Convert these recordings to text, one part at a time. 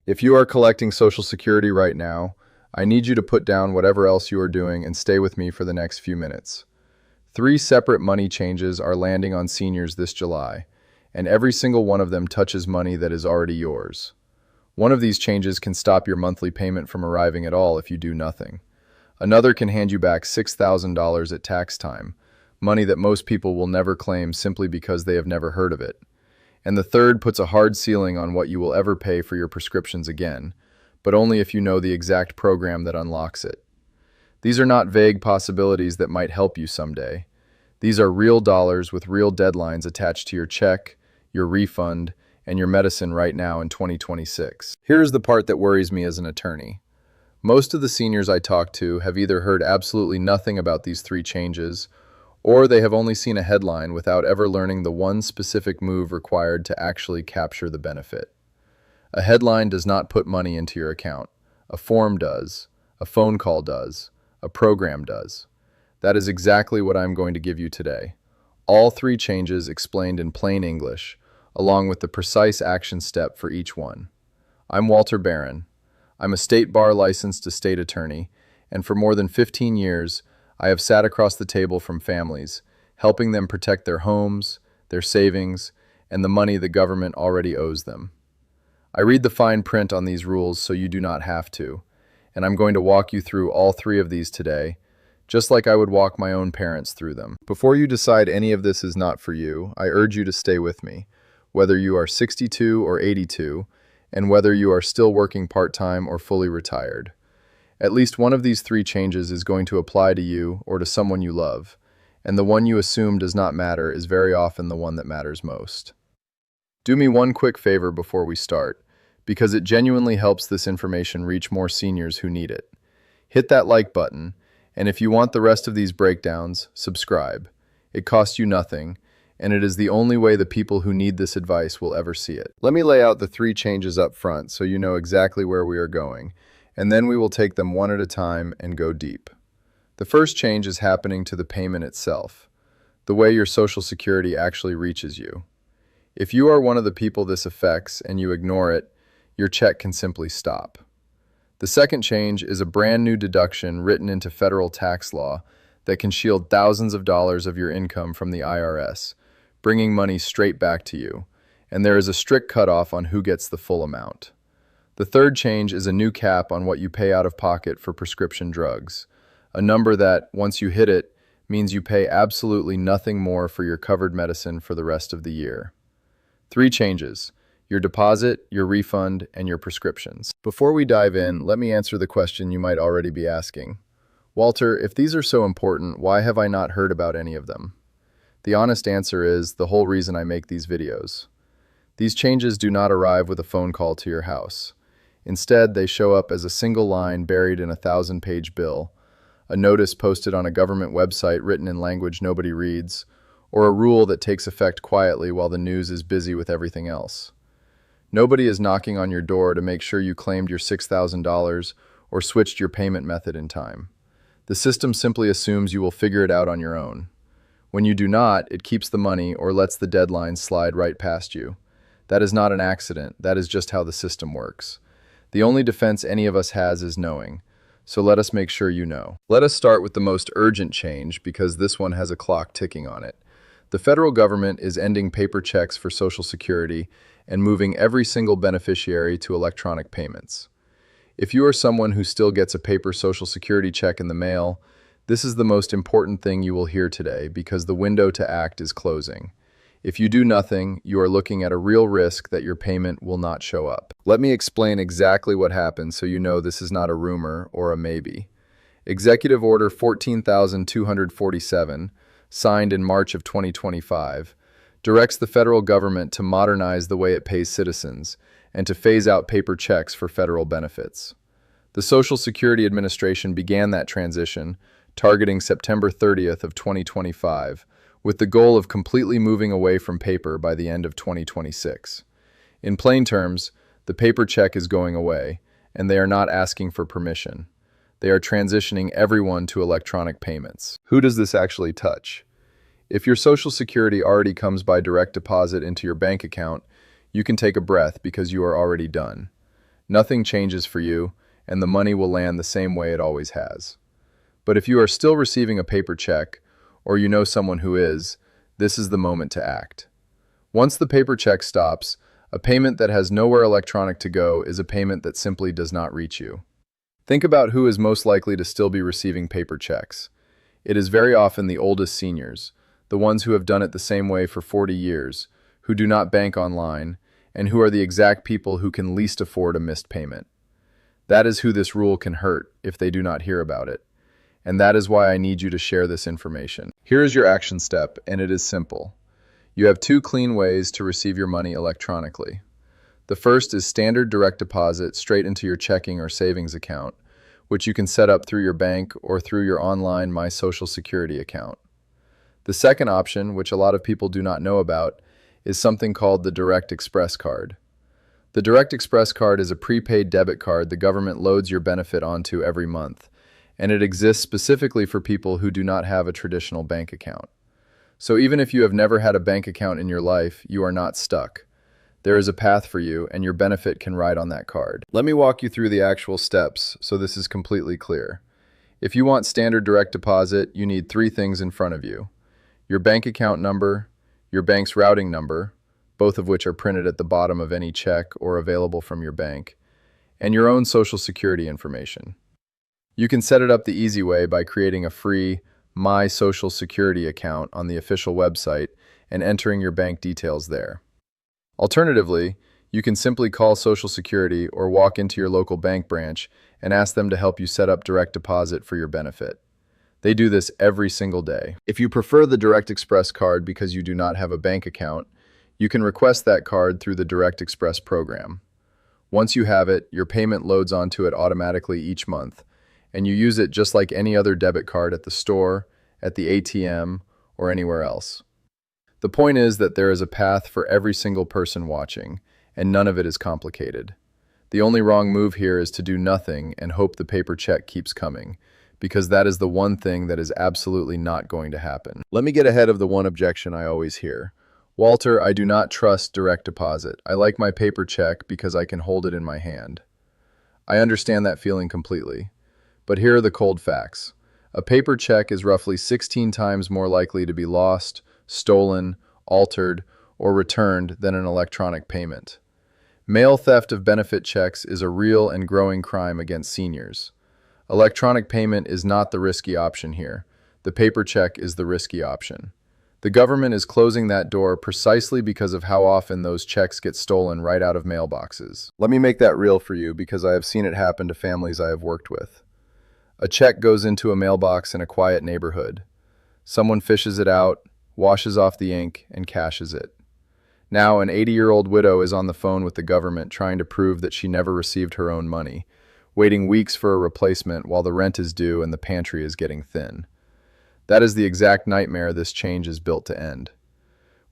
If you are collecting Social Security right now, I need you to put down whatever else you are doing and stay with me for the next few minutes. Three separate money changes are landing on seniors this July, and every single one of them touches money that is already yours. One of these changes can stop your monthly payment from arriving at all if you do nothing. Another can hand you back $6,000 at tax time, money that most people will never claim simply because they have never heard of it. And the third puts a hard ceiling on what you will ever pay for your prescriptions again, but only if you know the exact program that unlocks it. These are not vague possibilities that might help you someday. These are real dollars with real deadlines attached to your check, your refund, and your medicine right now in 2026. Here's the part that worries me as an attorney. Most of the seniors I talk to have either heard absolutely nothing about these three changes, or they have only seen a headline without ever learning the one specific move required to actually capture the benefit. A headline does not put money into your account. A form does. A phone call does. A program does. That is exactly what I'm going to give you today. All three changes explained in plain English, along with the precise action step for each one. I'm Walter Barron. I'm a state bar licensed estate attorney, and for more than 15 years, I have sat across the table from families, helping them protect their homes, their savings, and the money the government already owes them. I read the fine print on these rules so you do not have to, and I'm going to walk you through all three of these today, just like I would walk my own parents through them. Before you decide any of this is not for you, I urge you to stay with me, whether you are 62 or 82, and whether you are still working part-time or fully retired. At least one of these three changes is going to apply to you or to someone you love, and the one you assume does not matter is very often the one that matters most. Do me one quick favor before we start, because it genuinely helps this information reach more seniors who need it. Hit that like button, and if you want the rest of these breakdowns, subscribe. It costs you nothing, and it is the only way the people who need this advice will ever see it. Let me lay out the three changes up front so you know exactly where we are going, and then we will take them one at a time and go deep. The first change is happening to the payment itself, the way your Social Security actually reaches you. If you are one of the people this affects and you ignore it, your check can simply stop. The second change is a brand new deduction written into federal tax law that can shield thousands of dollars of your income from the IRS, bringing money straight back to you, and there is a strict cutoff on who gets the full amount. The third change is a new cap on what you pay out of pocket for prescription drugs, a number that, once you hit it, means you pay absolutely nothing more for your covered medicine for the rest of the year. Three changes: your deposit, your refund, and your prescriptions. Before we dive in, let me answer the question you might already be asking. Walter, if these are so important, why have I not heard about any of them? The honest answer is the whole reason I make these videos. These changes do not arrive with a phone call to your house. Instead, they show up as a single line buried in a 1,000-page bill, a notice posted on a government website written in language nobody reads, or a rule that takes effect quietly while the news is busy with everything else. Nobody is knocking on your door to make sure you claimed your $6,000 or switched your payment method in time. The system simply assumes you will figure it out on your own. When you do not, it keeps the money or lets the deadline slide right past you. That is not an accident. That is just how the system works. The only defense any of us has is knowing, so let us make sure you know. Let us start with the most urgent change because this one has a clock ticking on it. The federal government is ending paper checks for Social Security and moving every single beneficiary to electronic payments. If you are someone who still gets a paper Social Security check in the mail, this is the most important thing you will hear today because the window to act is closing. If you do nothing, you are looking at a real risk that your payment will not show up. Let me explain exactly what happened so you know this is not a rumor or a maybe. Executive Order 14,247, signed in March of 2025, directs the federal government to modernize the way it pays citizens and to phase out paper checks for federal benefits. The Social Security Administration began that transition, targeting September 30th of 2025, with the goal of completely moving away from paper by the end of 2026. In plain terms, the paper check is going away, and they are not asking for permission. They are transitioning everyone to electronic payments. Who does this actually touch? If your Social Security already comes by direct deposit into your bank account, you can take a breath because you are already done. Nothing changes for you, and the money will land the same way it always has. But if you are still receiving a paper check, or you know someone who is, this is the moment to act. Once the paper check stops, a payment that has nowhere electronic to go is a payment that simply does not reach you. Think about who is most likely to still be receiving paper checks. It is very often the oldest seniors, the ones who have done it the same way for 40 years, who do not bank online, and who are the exact people who can least afford a missed payment. That is who this rule can hurt if they do not hear about it. And that is why I need you to share this information. Here is your action step, and it is simple. You have two clean ways to receive your money electronically. The first is standard direct deposit straight into your checking or savings account, which you can set up through your bank or through your online My Social Security account. The second option, which a lot of people do not know about, is something called the Direct Express card. The Direct Express card is a prepaid debit card the government loads your benefit onto every month, and it exists specifically for people who do not have a traditional bank account. So even if you have never had a bank account in your life, you are not stuck. There is a path for you, and your benefit can ride on that card. Let me walk you through the actual steps so this is completely clear. If you want standard direct deposit, you need three things in front of you: your bank account number, your bank's routing number, both of which are printed at the bottom of any check or available from your bank, and your own Social Security information. You can set it up the easy way by creating a free My Social Security account on the official website and entering your bank details there. Alternatively, you can simply call Social Security or walk into your local bank branch and ask them to help you set up direct deposit for your benefit. They do this every single day. If you prefer the Direct Express card because you do not have a bank account, you can request that card through the Direct Express program. Once you have it, your payment loads onto it automatically each month, and you use it just like any other debit card at the store, at the ATM, or anywhere else. The point is that there is a path for every single person watching, and none of it is complicated. The only wrong move here is to do nothing and hope the paper check keeps coming, because that is the one thing that is absolutely not going to happen. Let me get ahead of the one objection I always hear. Walter, I do not trust direct deposit. I like my paper check because I can hold it in my hand. I understand that feeling completely. But here are the cold facts. A paper check is roughly 16 times more likely to be lost, stolen, altered, or returned than an electronic payment. Mail theft of benefit checks is a real and growing crime against seniors. Electronic payment is not the risky option here. The paper check is the risky option. The government is closing that door precisely because of how often those checks get stolen right out of mailboxes. Let me make that real for you because I have seen it happen to families I have worked with. A check goes into a mailbox in a quiet neighborhood. Someone fishes it out, washes off the ink, and cashes it. Now, an 80-year-old widow is on the phone with the government trying to prove that she never received her own money, waiting weeks for a replacement while the rent is due and the pantry is getting thin. That is the exact nightmare this change is built to end.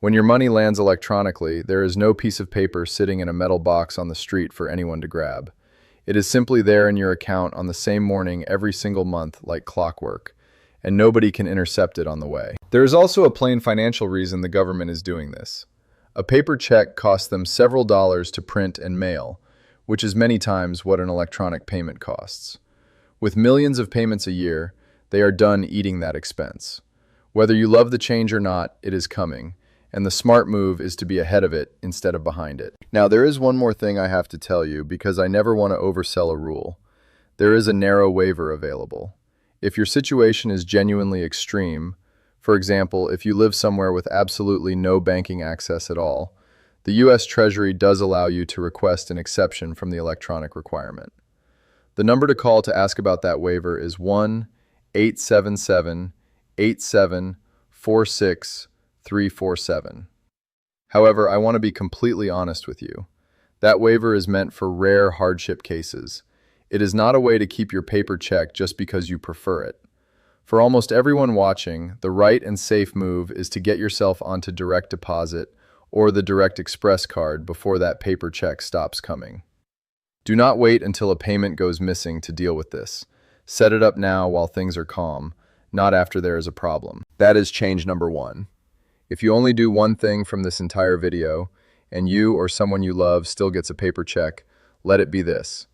When your money lands electronically, there is no piece of paper sitting in a metal box on the street for anyone to grab. It is simply there in your account on the same morning every single month like clockwork, and nobody can intercept it on the way. There is also a plain financial reason the government is doing this. A paper check costs them several dollars to print and mail, which is many times what an electronic payment costs. With millions of payments a year, they are done eating that expense. Whether you love the change or not, it is coming, and the smart move is to be ahead of it instead of behind it. Now, there is one more thing I have to tell you because I never want to oversell a rule. There is a narrow waiver available. If your situation is genuinely extreme, for example, if you live somewhere with absolutely no banking access at all, the U.S. Treasury does allow you to request an exception from the electronic requirement. The number to call to ask about that waiver is 1-877-87-46-347. However, I want to be completely honest with you. That waiver is meant for rare hardship cases. It is not a way to keep your paper check just because you prefer it. For almost everyone watching, the right and safe move is to get yourself onto direct deposit or the Direct Express card before that paper check stops coming. Do not wait until a payment goes missing to deal with this. Set it up now while things are calm, not after there is a problem. That is change number one. If you only do one thing from this entire video, and you or someone you love still gets a paper check, let it be this.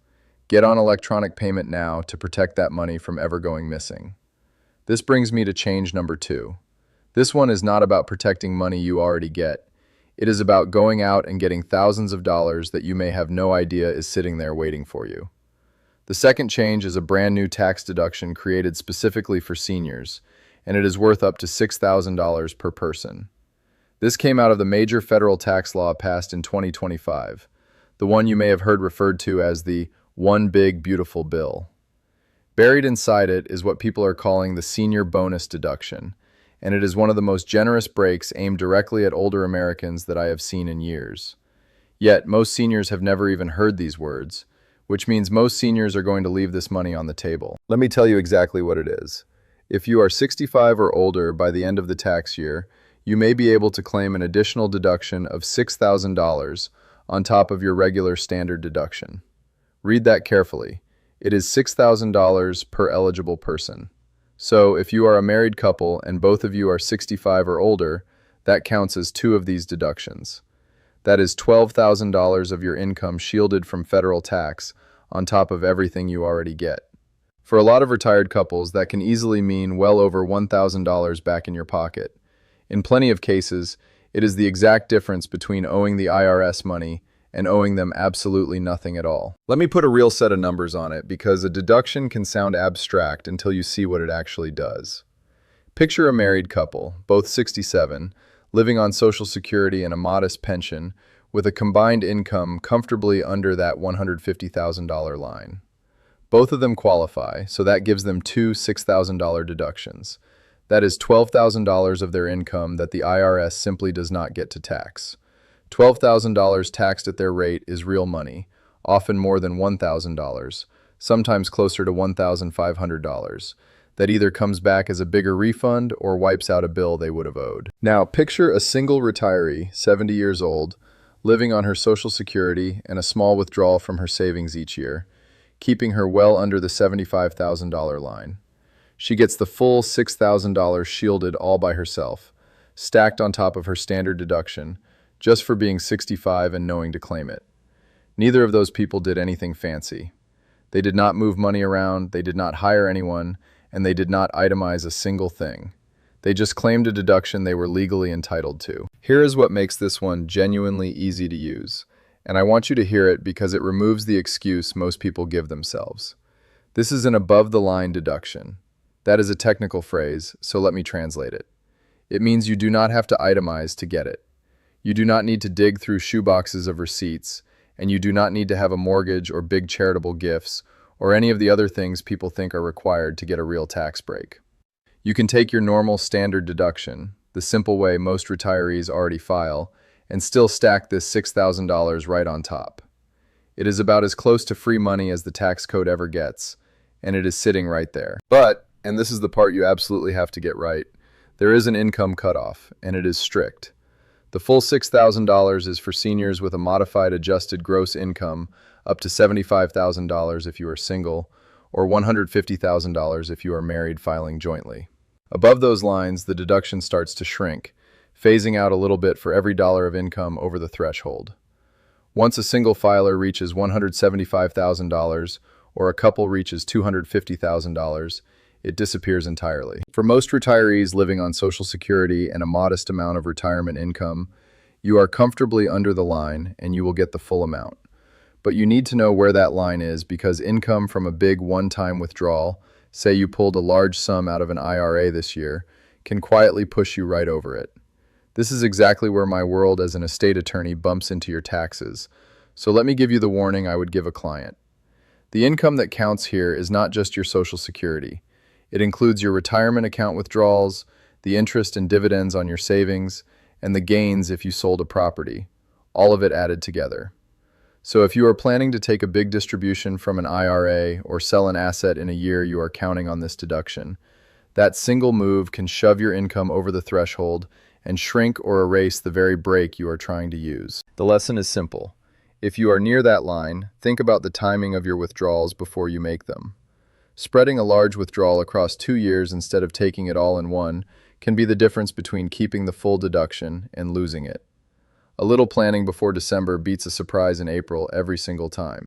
Get on electronic payment now to protect that money from ever going missing. This brings me to change number 2. This one is not about protecting money you already get. It is about going out and getting thousands of dollars that you may have no idea is sitting there waiting for you. The second change is a brand new tax deduction created specifically for seniors, and it is worth up to $6,000 per person. This came out of the major federal tax law passed in 2025, the one you may have heard referred to as the One Big Beautiful Bill. Buried inside it is what people are calling the senior bonus deduction, and it is one of the most generous breaks aimed directly at older Americans that I have seen in years. Yet, most seniors have never even heard these words, which means most seniors are going to leave this money on the table. Let me tell you exactly what it is. If you are 65 or older by the end of the tax year, you may be able to claim an additional deduction of $6,000 on top of your regular standard deduction. Read that carefully. It is $6,000 per eligible person. So, if you are a married couple and both of you are 65 or older, that counts as 2 of these deductions. That is $12,000 of your income shielded from federal tax on top of everything you already get. For a lot of retired couples, that can easily mean well over $1,000 back in your pocket. In plenty of cases, it is the exact difference between owing the IRS money and owing them absolutely nothing at all. Let me put a real set of numbers on it because a deduction can sound abstract until you see what it actually does. Picture a married couple, both 67, living on Social Security and a modest pension, with a combined income comfortably under that $150,000 line. Both of them qualify, so that gives them 2 $6,000 deductions. That is $12,000 of their income that the IRS simply does not get to tax. $12,000 taxed at their rate is real money, often more than $1,000, sometimes closer to $1,500, that either comes back as a bigger refund or wipes out a bill they would have owed. Now, picture a single retiree, 70 years old, living on her Social Security and a small withdrawal from her savings each year, keeping her well under the $75,000 line. She gets the full $6,000 shielded all by herself, stacked on top of her standard deduction, just for being 65 and knowing to claim it. Neither of those people did anything fancy. They did not move money around, they did not hire anyone, and they did not itemize a single thing. They just claimed a deduction they were legally entitled to. Here is what makes this one genuinely easy to use, and I want you to hear it because it removes the excuse most people give themselves. This is an above-the-line deduction. That is a technical phrase, so let me translate it. It means you do not have to itemize to get it. You do not need to dig through shoeboxes of receipts, and you do not need to have a mortgage or big charitable gifts or any of the other things people think are required to get a real tax break. You can take your normal standard deduction, the simple way most retirees already file, and still stack this $6,000 right on top. It is about as close to free money as the tax code ever gets, and it is sitting right there. But, and this is the part you absolutely have to get right, there is an income cutoff, and it is strict. The full $6,000 is for seniors with a modified adjusted gross income up to $75,000 if you are single, or $150,000 if you are married filing jointly. Above those lines, the deduction starts to shrink, phasing out a little bit for every dollar of income over the threshold. Once a single filer reaches $175,000 or a couple reaches $250,000, it disappears entirely. For most retirees living on Social Security and a modest amount of retirement income, you are comfortably under the line and you will get the full amount. But you need to know where that line is because income from a big one-time withdrawal, say you pulled a large sum out of an IRA this year, can quietly push you right over it. This is exactly where my world as an estate attorney bumps into your taxes. So let me give you the warning I would give a client. The income that counts here is not just your Social Security. It includes your retirement account withdrawals, the interest and dividends on your savings, and the gains if you sold a property, all of it added together. So if you are planning to take a big distribution from an IRA or sell an asset in a year you are counting on this deduction, that single move can shove your income over the threshold and shrink or erase the very break you are trying to use. The lesson is simple. If you are near that line, think about the timing of your withdrawals before you make them. Spreading a large withdrawal across 2 years instead of taking it all in one can be the difference between keeping the full deduction and losing it. A little planning before December beats a surprise in April every single time.